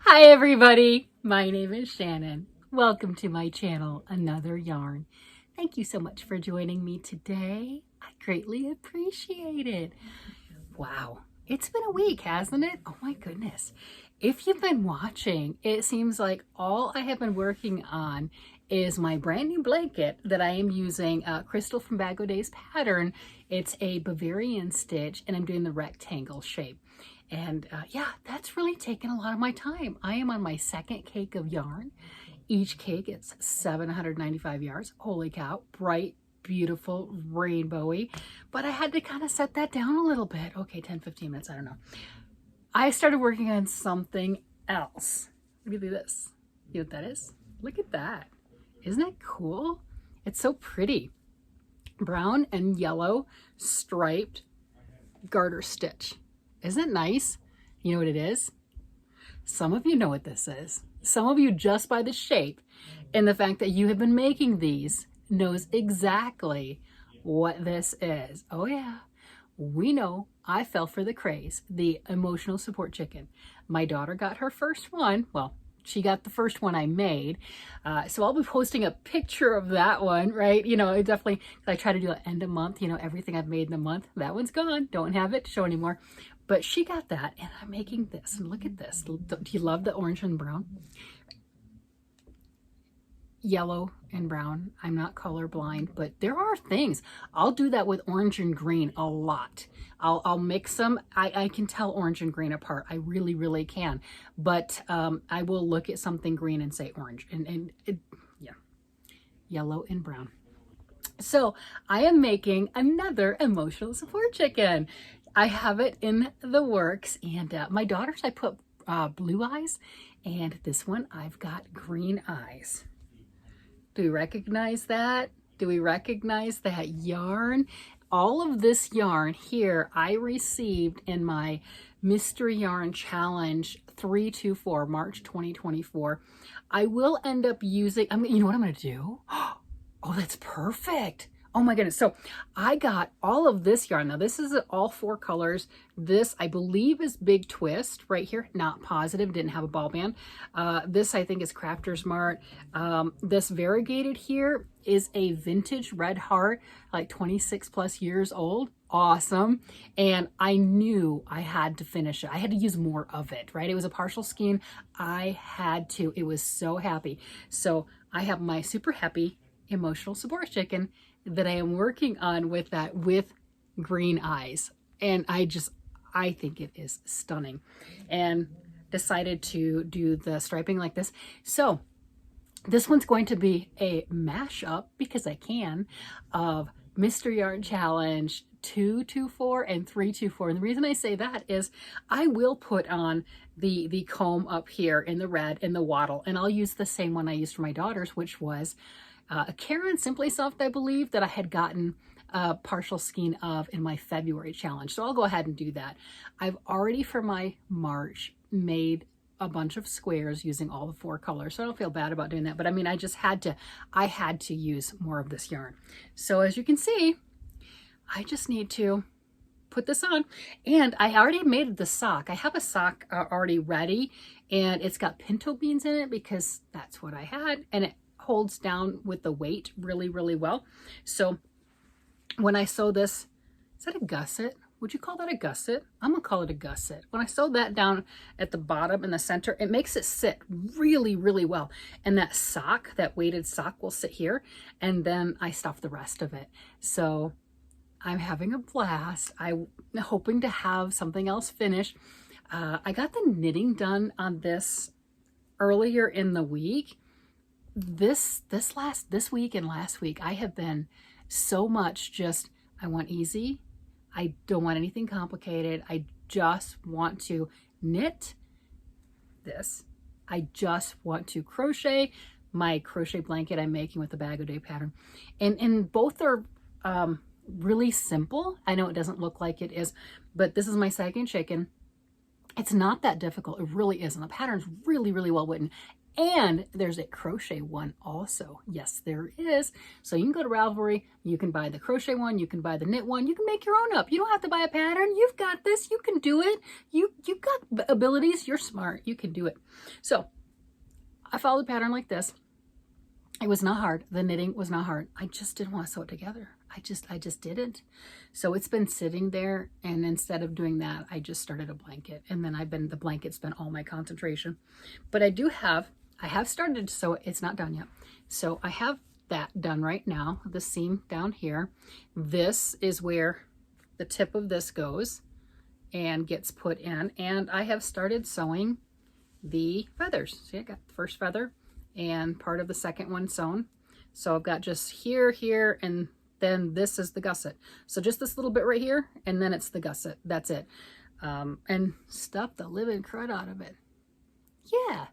Hi everybody, my name is Shannon. Welcome to my channel, Another Yarn. Thank you so much for joining me today. I greatly appreciate it. Wow, it's been a week, hasn't it? Oh my goodness. If you've been watching, it seems like all I have been working on is my brand new blanket that I am using Crystal from Bag O' Days pattern. It's a Bavarian stitch and I'm doing the rectangle shape. And yeah, that's really taken a lot of my time. I am on my second cake of yarn. Each cake is 795 yards. Holy cow, bright, beautiful, rainbowy. But I had to kind of set that down a little bit. Okay, 10, 15 minutes, I don't know. I started working on something else. Look at this. You know what that is? Look at that. Isn't that cool? It's so pretty. Brown and yellow striped garter stitch. Isn't it nice? You know what it is? Some of you know what this is. Some of you, just by the shape and the fact that you have been making these, knows exactly what this is. Oh yeah, we know. I fell for the craze, the emotional support chicken. My daughter got her first one. Well, she got the first one I made. So I'll be posting a picture of that one, right? You know, I try to do an end of month, you know, everything I've made in the month. That one's gone. Don't have it to show anymore. But she got that, and I'm making this. And look at this. Do you love the orange and brown? Yellow and brown. I'm not colorblind, but there are things. I'll do that with orange and green a lot. I'll mix them. I can tell orange and green apart. I really, really can. But I will look at something green and say orange. Yeah, yellow and brown. So I am making another emotional support chicken. I have it in the works, and my daughters, I put blue eyes, and this one I've got green eyes. Do we recognize that? Do we recognize that yarn? All of this yarn here I received in my Mystery Yarn Challenge 324, March 2024. I will end up using, you know what I'm gonna do? Oh, that's perfect. Oh my goodness. So I got all of this yarn. Now this is all 4 colors. This I believe is Big Twist right here. Not positive, didn't have a ball band. This I think is Crafter's Mart. This variegated here is a vintage Red Heart, like 26 plus years old. Awesome. And I knew I had to finish it. I had to use more of it, right? It was a partial skein. I had to. It was so happy. So I have my super happy emotional support chicken that I am working on with that with green eyes. And I think it is stunning, and decided to do the striping like this. So this one's going to be a mashup, because I can, of Mystery Yarn Challenge 224 and 324. And the reason I say that is I will put on the comb up here in the red and the wattle, and I'll use the same one I used for my daughters, which was a Karen Simply Soft, I believe, that I had gotten a partial skein of in my February challenge. So I'll go ahead and do that. I've already, for my March, made a bunch of squares using all the 4 colors. So I don't feel bad about doing that. But I mean, I had to use more of this yarn. So as you can see, I just need to put this on. And I already made the sock. I have a sock already ready, and it's got pinto beans in it because that's what I had. And it holds down with the weight really, really well. So when I sew this, is that a gusset? Would you call that a gusset? I'm gonna call it a gusset. When I sew that down at the bottom in the center, it makes it sit really, really well. And that sock, that weighted sock, will sit here, and then I stuff the rest of it. So I'm having a blast. I'm hoping to have something else finished. I got the knitting done on this earlier in the week. This week and last week, I have been so much just, I want easy. I don't want anything complicated. I just want to knit this. I just want to crochet my crochet blanket I'm making with the Bag O' Day pattern. And both are really simple. I know it doesn't look like it is, but this is my second chicken. It's not that difficult. It really isn't. The pattern's really, really well written. And there's a crochet one also. Yes, there is. So you can go to Ravelry, you can buy the crochet one, you can buy the knit one, you can make your own up. You don't have to buy a pattern. You've got this, you can do it. You've got abilities, you're smart, you can do it. So I followed the pattern like this. It was not hard. The knitting was not hard. I just didn't want to sew it together. I just didn't. So it's been sitting there, and instead of doing that, I just started a blanket, and then the blanket's been all my concentration. But I have started to sew it. It's not done yet. So I have that done right now, the seam down here. This is where the tip of this goes and gets put in, and I have started sewing the feathers. See, I got the first feather and part of the second one sewn. So I've got just here, and then this is the gusset. So just this little bit right here, and then it's the gusset. That's it. And stuff the living crud out of it. Yeah.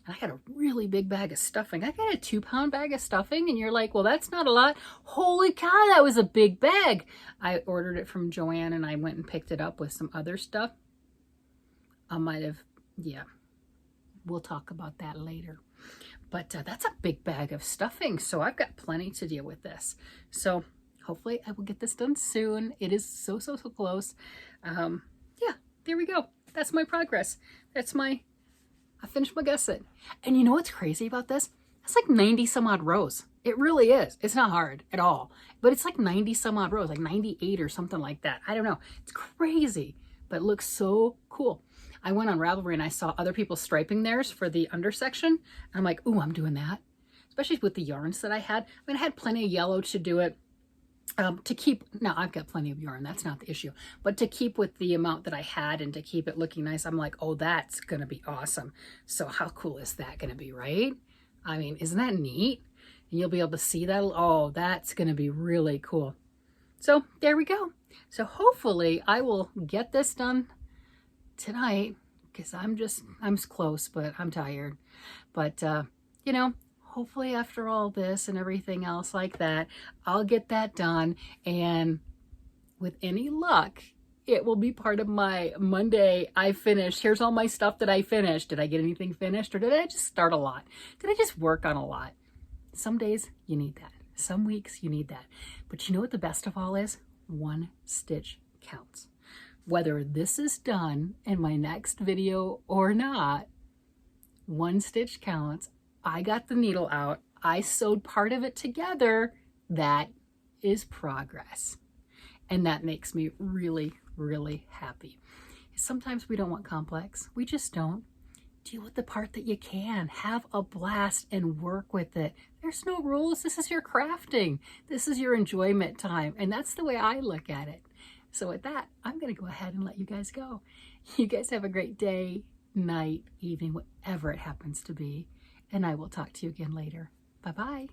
And I got a really big bag of stuffing. I got a 2-pound bag of stuffing, and you're like, well, that's not a lot. Holy cow, that was a big bag. I ordered it from Joann, and I went and picked it up with some other stuff. I might have, yeah. We'll talk about that later. But that's a big bag of stuffing, so I've got plenty to deal with this. So hopefully I will get this done soon. It is so close. Yeah, there we go. That's my progress. I finished my gusset. And you know what's crazy about this? It's like 90 some odd rows. It really is. It's not hard at all. But it's like 90 some odd rows, like 98 or something like that. I don't know. It's crazy, but it looks so cool. I went on Ravelry and I saw other people striping theirs for the undersection. And I'm like, ooh, I'm doing that. Especially with the yarns that I had. I mean, I had plenty of yellow to do it. To keep, now I've got plenty of yarn, that's not the issue. But to keep with the amount that I had and to keep it looking nice, I'm like, oh, that's going to be awesome. So how cool is that going to be, right? I mean, isn't that neat? And you'll be able to see that. Oh, that's going to be really cool. So there we go. So hopefully I will get this done tonight, because I'm close, but I'm tired. But you know, hopefully after all this and everything else like that, I'll get that done, and with any luck, it will be part of my Monday I finished. Here's all my stuff that I finished. Did I get anything finished, or did I just start a lot? Did I just work on a lot? Some days you need that. Some weeks you need that. But you know what the best of all is? One stitch counts. Whether this is done in my next video or not, one stitch counts. I got the needle out. I sewed part of it together. That is progress. And that makes me really, really happy. Sometimes we don't want complex. We just don't. Deal with the part that you can. Have a blast and work with it. There's no rules. This is your crafting. This is your enjoyment time. And that's the way I look at it. So with that, I'm going to go ahead and let you guys go. You guys have a great day, night, evening, whatever it happens to be. And I will talk to you again later. Bye-bye.